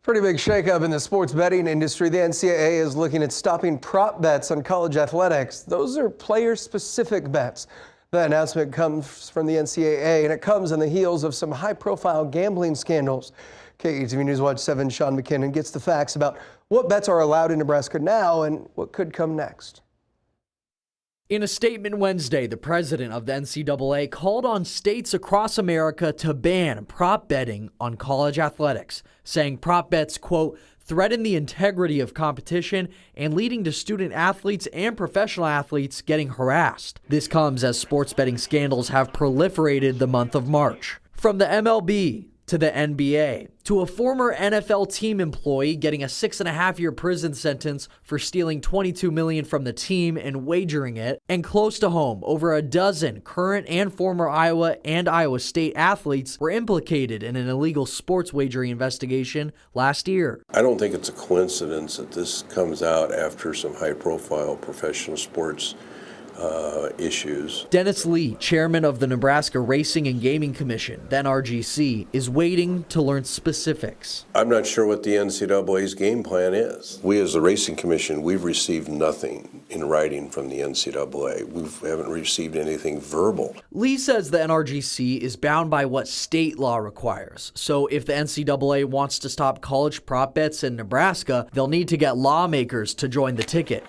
Pretty big shakeup in the sports betting industry. The NCAA is looking at stopping prop bets on college athletics. Those are player-specific bets. The announcement comes from the NCAA, and it comes on the heels of some high-profile gambling scandals. KETV News Watch 7 Sean McKinnon gets the facts about what bets are allowed in Nebraska now and what could come next. In a statement Wednesday, the president of the NCAA called on states across America to ban prop betting on college athletics, saying prop bets, quote, threaten the integrity of competition and leading to student athletes and professional athletes getting harassed. This comes as sports betting scandals have proliferated the month of March. From the MLB to the NBA, to a former NFL team employee getting a 6.5-year prison sentence for stealing $22 million from the team and wagering it, and close to home, over a dozen current and former Iowa and Iowa State athletes were implicated in an illegal sports wagering investigation last year. I don't think it's a coincidence that this comes out after some high-profile professional sports issues. Dennis Lee, chairman of the Nebraska Racing and Gaming Commission, then RGC, is waiting to learn specifics. I'm not sure what the NCAA's game plan is. We as the Racing Commission, we've received nothing in writing from the NCAA. We haven't received anything verbal. Lee says the NRGC is bound by what state law requires. So if the NCAA wants to stop college prop bets in Nebraska, they'll need to get lawmakers to join the ticket.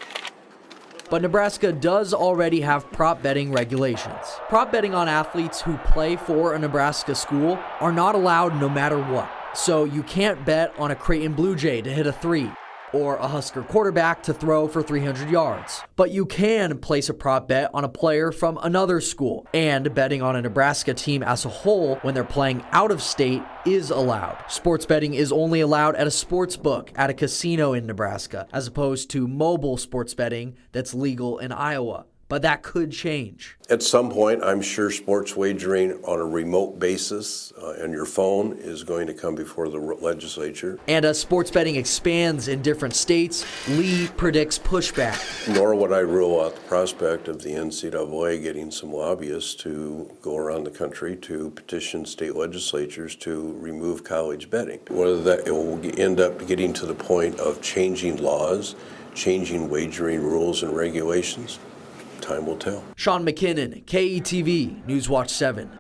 But Nebraska does already have prop betting regulations. Prop betting on athletes who play for a Nebraska school are not allowed no matter what. So you can't bet on a Creighton Blue Jay to hit a three, or a Husker quarterback to throw for 300 yards. But you can place a prop bet on a player from another school, and betting on a Nebraska team as a whole when they're playing out of state is allowed. Sports betting is only allowed at a sports book at a casino in Nebraska, as opposed to mobile sports betting that's legal in Iowa. But that could change. At some point, I'm sure sports wagering on a remote basis on your phone is going to come before the legislature. And as sports betting expands in different states, Lee predicts pushback. Nor would I rule out the prospect of the NCAA getting some lobbyists to go around the country to petition state legislatures to remove college betting. Whether that it will end up getting to the point of changing laws, changing wagering rules and regulations, time will tell. Sean McKinnon, KETV News Watch 7.